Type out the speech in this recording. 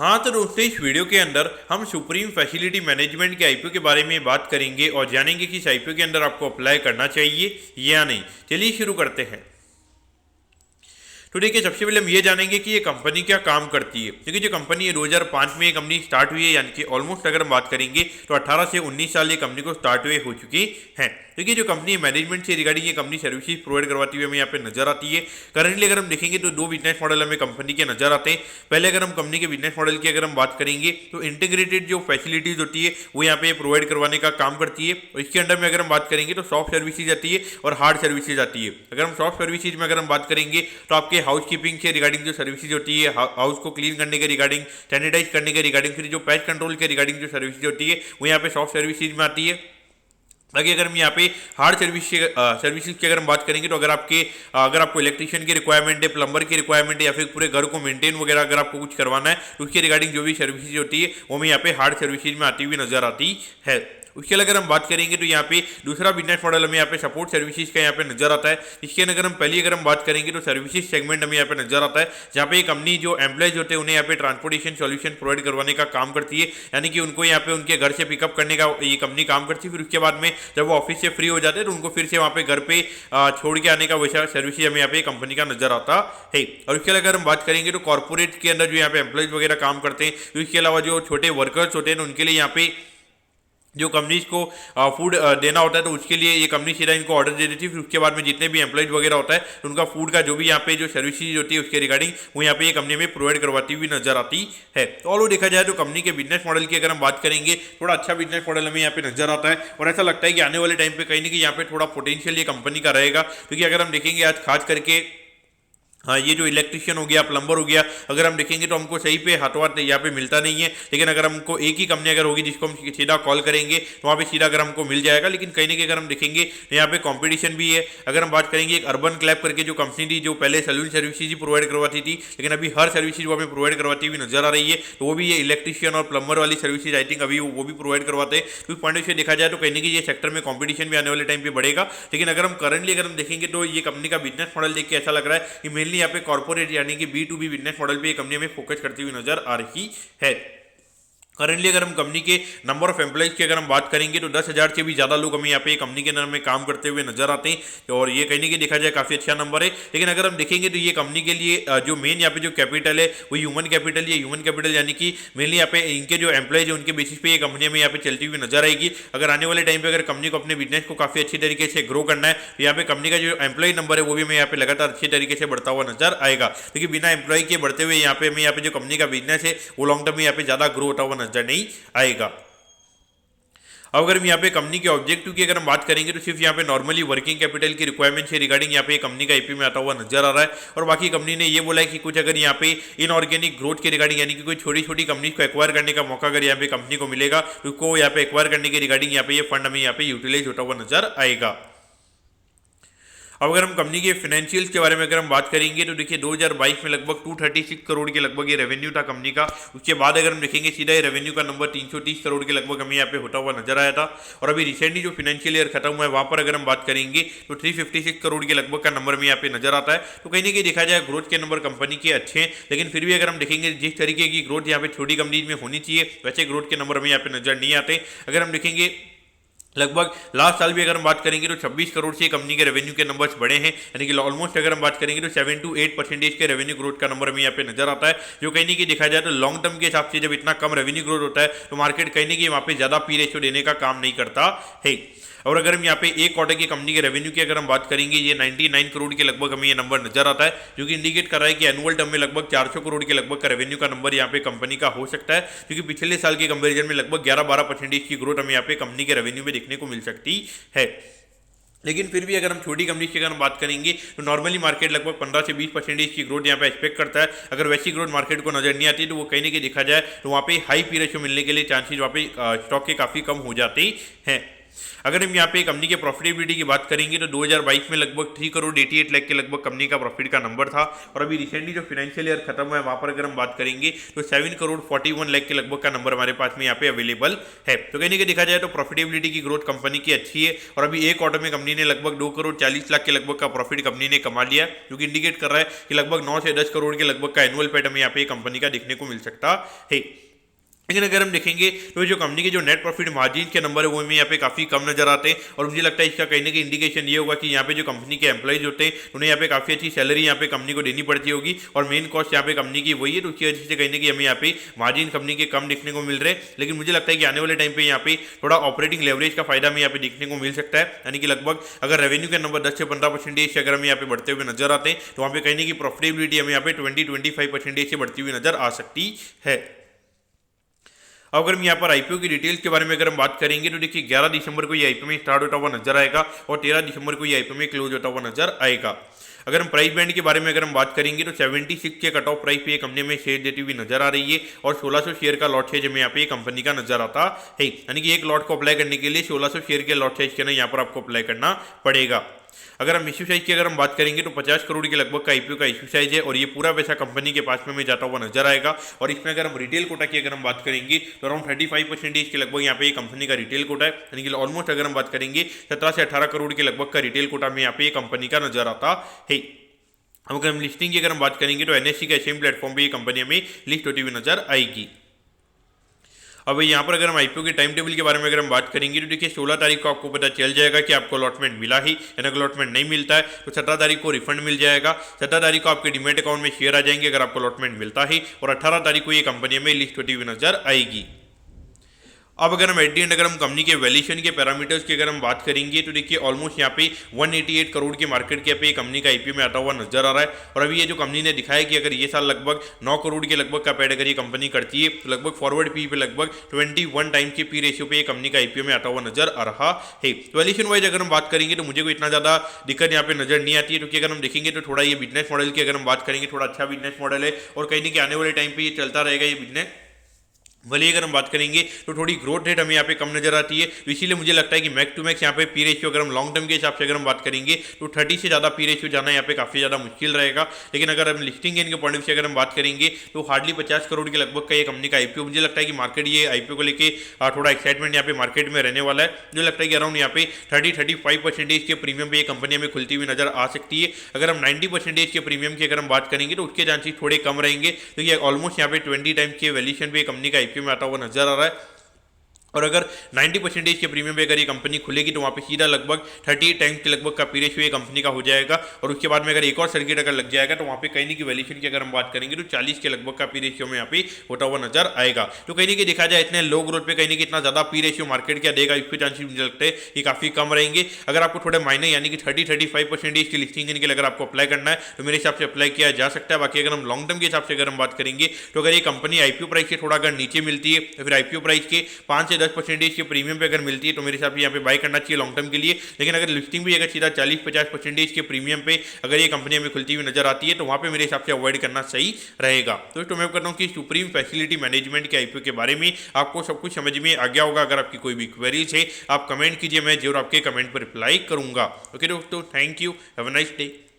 हाँ तो दोस्तों, इस वीडियो के अंदर हम सुप्रीम फैसिलिटी मैनेजमेंट के आईपीओ के बारे में बात करेंगे और जानेंगे कि इस आईपीओ के अंदर आपको अप्लाई करना चाहिए या नहीं। चलिए शुरू करते हैं। तो देखिए, सबसे पहले हम ये जानेंगे कि ये कंपनी क्या काम करती है। क्योंकि जो कंपनी है 2005 में ये कंपनी स्टार्ट हुई है, यानी कि ऑलमोस्ट अगर हम बात करेंगे तो 18 से 19 साल ये कंपनी को स्टार्ट हुए हो चुकी है। क्योंकि जो कंपनी मैनेजमेंट से रिगार्डिंग ये कंपनी सर्विसेज प्रोवाइड करवाती हुई हमें यहाँ पे नजर आती है। करंटली अगर हम देखेंगे तो दो बिजनेस मॉडल हमें कंपनी के नजर आते हैं। पहले अगर हम कंपनी के बिजनेस मॉडल की अगर हम बात करेंगे तो इंटीग्रेटेड जो फैसिलिटीज होती है वो यहाँ पे प्रोवाइड करवाने का काम करती है। और इसके अंडर में अगर हम बात करेंगे तो सॉफ्ट सर्विसेज आती है और हार्ड सर्विसेज आती है। अगर हम सॉफ्ट सर्विसेज में अगर हम बात करेंगे तो आपके हाउस कीपिंग से रिगार्डिंग जो सर्विसेज होती है, हाउस को क्लीन करने के रिगार्डिंग, सैनिटाइज करने के रिगार्डिंग, फिर जो पेस्ट कंट्रोल के रिगार्डिंग जो सर्विसेज होती है वो यहाँ पे सॉफ्ट सर्विसेज में आती है। बाकी अगर हम यहाँ पे हार्ड सर्विसेज की अगर हम बात करेंगे तो अगर आपको इलेक्ट्रिशियन की रिक्वायरमेंट है, प्लम्बर की रिक्वायरमेंट है, या फिर पूरे घर को मेंटेन वगैरह अगर आपको कुछ करवाना है तो उसके रिगार्डिंग जो भी सर्विसेज होती है वो हमें यहाँ पे हार्ड सर्विसेज में आती हुई नजर आती है। उसके अगर हम बात करेंगे तो यहाँ पे दूसरा बिजनेस मॉडल हमें यहाँ पे सपोर्ट सर्विसेज का यहाँ पे नजर आता है। इसके अगर हम बात करेंगे तो सर्विसेज सेगमेंट हमें यहाँ पे नजर आता है, जहाँ पे कंपनी जो एम्प्लॉयज होते हैं उन्हें यहाँ पे ट्रांसपोर्टेशन सॉल्यूशन प्रोवाइड करवाने का काम करती है। यानी कि उनको यहाँ पे उनके घर से पिकअप करने का ये कंपनी काम करती है। फिर उसके बाद में जब वो ऑफिस से फ्री हो जाते हैं तो उनको फिर से वहाँ पे घर पे छोड़ के आने का वैसा सर्विसेज हमें यहाँ पे कंपनी का नजर आता है। और उसके अगर हम बात करेंगे तो कॉर्पोरेट के अंदर जो यहाँ पे एम्प्लॉयज वगैरह काम करते हैं, तो इसके अलावा जो छोटे वर्कर्स होते हैं उनके लिए यहाँ पे जो कंपनीज को फूड देना होता है तो उसके लिए ये कंपनी सीधा इनको ऑर्डर दे देती है। फिर उसके बाद में जितने भी एम्प्लॉयज वगैरह होता है तो उनका फूड का जो भी यहाँ पे जो सर्विसेज होती है उसके रिगार्डिंग वो यहाँ पे ये कंपनी में प्रोवाइड करवाती हुई नजर आती है। तो ऑल देखा जाए तो कंपनी के बिजनेस मॉडल की अगर हम बात करेंगे, थोड़ा अच्छा बिजनेस मॉडल हमें यहाँ पे नजर आता है। और ऐसा लगता है कि आने वाले टाइम पे कहीं ना कहीं यहाँ पे थोड़ा पोटेंशियल ये कंपनी का रहेगा। क्योंकि अगर हम देखेंगे आज खास करके हाँ, ये जो इलेक्ट्रिशियन हो गया, प्लम्बर हो गया, अगर हम देखेंगे तो हमको सही पे हाथों हाथ यहाँ पे मिलता नहीं है। लेकिन अगर हमको एक ही कंपनी अगर होगी जिसको हम सीधा कॉल करेंगे तो वहाँ पे सीधा अगर हमको मिल जाएगा। लेकिन कहीं ना कहीं अगर हम देखेंगे तो यहाँ पे कंपटीशन भी है। अगर हम बात करेंगे एक अर्बन क्लैब करके जो कंपनी थी, जो पहले सैलून सर्विसेज ही प्रोवाइड करवाती थी, लेकिन अभी हर सर्विसेज वो हमें प्रोवाइड करवाती हुई नजर आ रही है। तो वो भी ये इलेक्ट्रिशियन और प्लम्बर वाली सर्विसेज आई थिंक अभी वो भी प्रोवाइड करवाते हैं। तो इस पॉइंट से देखा जाए तो कहीं ना कहीं ये सेक्टर में कॉम्पिटिशन भी आने वाले टाइम पे बढ़ेगा। लेकिन अगर हम करंटली अगर हम देखेंगे तो ये कंपनी का बिजनेस मॉडल देख के ऐसा लग रहा है कि मेनली यहाँ पे कॉर्पोरेट यानी कि B2B बिजनेस मॉडल पे कंपनी में फोकस करती हुई नजर आ रही है। करंटली अगर हम कंपनी के नंबर ऑफ एम्प्लॉइज की अगर हम बात करेंगे तो 10,000 से भी ज़्यादा लोग हमें यहाँ पे कंपनी के अंदर में काम करते हुए नजर आते हैं। और ये कहीं ना कहीं देखा जाए काफ़ी अच्छा नंबर है। लेकिन अगर हम देखेंगे तो ये कंपनी के लिए जो मेन यहाँ पे जो कैपिटल है वो ह्यूमन कैपिटल है। ह्यूमन कैपिटल यानी कि मेनली यहाँ पे इनके जो एम्प्लॉइज है उनके बेसिस पे ये कंपनी में यहाँ पे चलती हुई नजर आएगी। अगर आने वाले टाइम पे अगर कंपनी को अपने बिजनेस को काफ़ी अच्छी तरीके से ग्रो करना है तो यहाँ पे कंपनी का जो एम्प्लॉय नंबर है वो भी हमें यहाँ पे लगातार अच्छे तरीके से बढ़ता हुआ नजर आएगा। क्योंकि बिना एम्प्लॉय के बढ़ते हुए यहाँ पे जो कंपनी का बिजनेस है वो लॉन्ग टर्म में यहाँ पे ज़्यादा ग्रो होता हुआ नजर नहीं आएगा। अब अगर हम यहाँ पे कंपनी के ऑब्जेक्टिव की अगर हम बात करेंगे तो सिर्फ यहाँ पे नॉर्मली वर्किंग कैपिटल की रिक्वायरमेंट से रिगार्डिंग यहाँ पे कंपनी का आईपी में आता हुआ नजर आ रहा है। और बाकी कंपनी ने ये बोला है कि कुछ अगर यहाँ पे इनऑर्गेनिक ग्रोथ के रिगार्डिंग यानी कि कोई छोटी छोटी कंपनी को एक्वायर करने का मौका अगर यहाँ पे कंपनी को मिलेगा तो उसको यहाँ पे एक्वायर करने के रिगार्डिंग यहाँ पे ये फंड हमें यहाँ पे यूटिलाइज होता हुआ नजर आएगा। अब अगर हम कंपनी के फाइनेंशियल्स के बारे में अगर हम बात करेंगे तो देखिए 2022 में लगभग 236 करोड़ के लगभग ये रेवेन्यू था कंपनी का। उसके बाद अगर हम देखेंगे सीधा ये रेवेन्यू का नंबर 330 करोड़ के लगभग हमें यहाँ पे होता हुआ नजर आया था। और अभी रिसेंटली जो फाइनेंशियल ईयर खत्म हुआ है वहाँ पर अगर हम बात करेंगे तो 356 करोड़ के लगभग का नंबर में यहाँ पे नजर आता है। तो कहीं ना कहीं देखा जाए ग्रोथ के नंबर कंपनी के अच्छे हैं। लेकिन फिर भी अगर हम देखेंगे जिस तरीके की ग्रोथ यहाँ पे छोटी कंपनीज में होनी चाहिए वैसे ग्रोथ के नंबर हमें यहाँ पे नजर नहीं आते। अगर हम देखेंगे लगभग लास्ट साल भी अगर हम बात करेंगे तो 26 करोड़ से कंपनी के रेवेन्यू के नंबर्स बढ़े हैं। यानी कि ऑलमोस्ट अगर हम बात करेंगे तो 7 to 8% के रेवेन्यू ग्रोथ का नंबर हमें यहाँ पे नजर आता है। जो कहीं ना कहीं देखा जाए तो लॉन्ग टर्म के हिसाब से जब इतना कम रेवेन्यू ग्रोथ होता है तो मार्केट कहीं ना कहीं वहाँ पे ज़्यादा पी रेशियो देने का काम नहीं करता है। और अगर हम यहाँ पे एक क्वार्टर की कंपनी के रेवेन्यू की अगर हम बात करेंगे ये 99 करोड़ के लगभग हमें ये नंबर नजर आता है, जो कि इंडिकेट कर रहा है कि एनुअल टर्म में लगभग 400 करोड़ के लगभग का रेवेन्यू का नंबर यहाँ पे कंपनी का हो सकता है। क्योंकि पिछले साल के कंपेरिजन में लगभग 11-12% की ग्रोथ हमें यहाँ पे कंपनी के रेवेन्यू में देखने को मिल सकती है। लेकिन फिर भी अगर हम छोटी कंपनी की अगर हम बात करेंगे तो नॉर्मली मार्केट लगभग 15 से 20% की ग्रोथ यहाँ पे एक्सपेक्ट करता है। अगर वैसी ग्रोथ मार्केट को नजर नहीं आती तो वो कहीं ना कहीं देखा जाए तो वहाँ पे हाई पी रेशियो मिलने के लिए चांसेस वहाँ पे स्टॉक के काफ़ी कम हो जाते हैं। अगर हम यहाँ पे कंपनी के प्रॉफिटेबिलिटी की बात करेंगे तो 2022 में लगभग 3 करोड़ 88 लाख के लगभग कंपनी का प्रॉफिट का नंबर था, और अभी रिसेंटली जो फाइनेंशियल ईयर खत्म हुआ है वहाँ पर अगर हम बात करेंगे तो 7 करोड़ 41 लाख के लगभग का नंबर हमारे पास में यहाँ पे अवेलेबल है। तो कहने के देखा जाए तो प्रॉफिटेबिलिटी की ग्रोथ कंपनी की अच्छी है, और अभी एक क्वार्टर में कंपनी ने लगभग 2 करोड़ 40 लाख के लगभग का प्रॉफिट कंपनी ने कमा लिया, जो कि इंडिकेट कर रहा है कि लगभग 9 से 10 करोड़ के लगभग का एनुअल पैट हमें यहाँ पे कंपनी का देखने को मिल सकता है। लेकिन अगर हम देखेंगे तो जो कंपनी के जो नेट प्रॉफिट मार्जिन के नंबर है वो हमें यहाँ पे काफ़ी कम नजर आते हैं, और मुझे लगता है इसका कहीं ना कहीं इंडिकेशन ये होगा कि यहाँ पे जो कंपनी के एम्प्लॉइज होते हैं उन्हें यहाँ पे काफ़ी अच्छी सैलरी यहाँ पे कंपनी को देनी पड़ती होगी, और मेन कॉस्ट यहाँ पे कंपनी की वही है, तो उसकी वजह से कहीं ना कहीं हमें यहाँ पे मार्जिन कंपनी के कम देखने को मिल रहे हैं। लेकिन मुझे लगता है कि आने वाले टाइम पे यहाँ पे थोड़ा ऑपरेटिंग लेवरेज का फायदा हमें यहाँ पे देखने को मिल सकता है, यानी कि लगभग अगर रेवेन्यू के नंबर 10 से 15% अगर हम यहाँ पे बढ़ते हुए नजर आते हैं तो वहाँ पे कहीं ना कहीं प्रॉफिटेबिलिटी हमें यहाँ पे 20-25% से बढ़ती हुई नजर आ सकती है। अब अगर हम यहाँ पर आईपीओ की डिटेल्स के बारे में अगर हम बात करेंगे तो देखिए 11 दिसंबर को ये आईपीओ में स्टार्ट होता हुआ नजर आएगा, और 13 दिसंबर को ये आईपीओ में क्लोज होता हुआ नजर आएगा। अगर हम प्राइस बैंड के बारे में अगर हम बात करेंगे तो 76 के कट ऑफ प्राइस पे ये कंपनी में शेयर देती हुई नजर आ रही है, और 1600 शेयर का लॉट साइज हमें यहाँ पे कंपनी का नजर आता है, यानी कि एक लॉट को अप्लाई करने के लिए 1600 शेयर के लॉट साइज के ना यहाँ पर आपको अप्लाई करना पड़ेगा। अगर हम इश्यू साइज की अगर हम बात करेंगे तो 50 करोड़ के लगभग का आईपीओ का इश्यू साइज है, और ये पूरा पैसा कंपनी के पास में हमें जाता हुआ नजर आएगा। और इसमें अगर हम रिटेल कोटा की अगर हम बात करेंगे तो अराउंड 35% के लगभग यहाँ पे कंपनी का रिटेल कोटा है, यानी कि ऑलमोस्ट अगर हम बात करेंगे 17 से 18 करोड़ के लगभग का रिटेल कोटा में यहाँ पे कंपनी का नजर आता है। अब अगर हम लिस्टिंग की अगर हम बात करेंगे तो एनएससी के सेम प्लेटफॉर्म पे ये कंपनी हमें लिस्ट होती हुई नजर आएगी। अब यहाँ पर अगर हम आईपीओ के टाइम टेबल के बारे में अगर हम बात करेंगे तो देखिए 16 तारीख को आपको पता चल जाएगा कि आपको अलॉटमेंट मिला ही, यानी अगर अलॉटमेंट नहीं मिलता है तो 17 तारीख को रिफंड मिल जाएगा। 17 तारीख को आपके डीमेट अकाउंट में शेयर आ जाएंगे अगर आपको अलॉटमेंट मिलता है, और 18 तारीख को ये कंपनी में लिस्ट होती हुई नजर आएगी। अब अगर हम एट दी एंड अगर हम कंपनी के वैल्यूएशन के पैरामीटर्स की अगर हम बात करेंगे तो देखिए ऑलमोस्ट यहाँ पे 188 करोड़ की मार्केट कैप पे कंपनी का आईपीओ में आता हुआ नजर आ रहा है, और अभी ये जो कंपनी ने दिखाया कि अगर ये साल लगभग 9 करोड़ के लगभग का पैड अगर ये कंपनी करती है तो लगभग फॉरवर्ड पी पे लगभग 21 टाइम्स के पी रेशियो पे ये कंपनी का आईपीओ में आता हुआ नजर आ रहा है। तो वैल्यूएशन वाइज अगर हम बात करेंगे तो मुझे कोई इतना ज़्यादा दिक्कत यहाँ पे नजर नहीं आती है, क्योंकि अगर हम देखेंगे तो थोड़ा ये बिजनेस मॉडल की अगर हम बात करेंगे थोड़ा अच्छा बिजनेस मॉडल है, और कहीं ना कहीं आने वाले टाइम पे ये चलता रहेगा ये बिजनेस। भले अगर हम बात करेंगे तो थोड़ी ग्रोथ रेट हमें यहाँ पे कम नजर आती है, तो इसीलिए मुझे लगता है कि मैक्स टू मैक्स यहाँ पे पी रेशियो अगर हम लॉन्ग टर्म के हिसाब से अगर हम बात करेंगे तो 30 से ज़्यादा पी रेशियो जाना यहाँ पे काफ़ी ज़्यादा मुश्किल रहेगा। लेकिन अगर हम लिस्टिंग गेन के पॉइंट ऑफ से अगर हम बात करेंगे तो हार्डली 50 करोड़ के लगभग का ये कंपनी का आईपीओ, मुझे लगता है कि मार्केट ये आईपीओ को लेकर थोड़ा एक्साइटमेंट यहाँ पे मार्केट में रहने वाला है। मुझे लगता है कि अराउंड यहाँ पे 30-35% के प्रीमियम पे ये कंपनी हमें खुलती हुई नजर आ सकती है। अगर हम 90% के प्रीमियम की अगर हम बात करेंगे तो उसके चांसेस थोड़े कम रहेंगे, क्योंकि ऑलमोस्ट यहाँ पे 20 टाइम्स के वैल्यूएशन पे कंपनी का आईपीओ में आता हुआ नजर आ रहा है। और अगर 90% के प्रीमियम पे अगर ये कंपनी खुलेगी तो वहाँ पे सीधा लगभग 38 टाइम्स के लगभग का पी रेशियो ये कंपनी का हो जाएगा, और उसके बाद में अगर एक और सर्किट अगर लग जाएगा तो वहाँ पे कहीं की वैल्यूएशन की अगर हम बात करेंगे तो 40 के लगभग का पी रेशियो में यहाँ पे होता हुआ नजर आएगा। तो कहीं की देखा जाए इतने लो ग्रोथ पे कहीं की इतना ज़्यादा पी रेशियो मार्केट क्या देगा, इसके चांसेस मुझे लगता है ये काफ़ी कम रहेंगे। अगर आपको थोड़े मायने यानी कि 30-35% की लिस्टिंग के लिए अगर आपको अप्लाई करना है तो मेरे हिसाब से अप्लाई किया जा सकता है। बाकी अगर हम लॉन्ग टर्म के हिसाब से अगर हम बात करेंगे तो अगर ये कंपनी आईपीओ प्राइस से थोड़ा अगर नीचे मिलती है तो फिर आईपीओ प्राइस के 5 से 10% के प्रीमियम पे अगर मिलती है तो मेरे हिसाब से यहाँ पे बाय करना चाहिए लॉन्ग टर्म के लिए। लेकिन अगर लिस्टिंग भी अगर सीधा 40-50% के प्रीमियम पे अगर ये कंपनी हमें खुलती हुई नजर आती है तो वहाँ पे मेरे हिसाब से अवॉइड करना सही रहेगा। तो मैं करता हूँ कि सुप्रीम फैसिलिटी मैनेजमेंट के आईपीओ के बारे में आपको सब कुछ समझ में आ गया होगा। अगर आपकी कोई भी क्वेरीज है आप कमेंट कीजिए, मैं जरूर आपके कमेंट पर रिप्लाई करूंगा। ओके दोस्तों, thank you, have a nice day.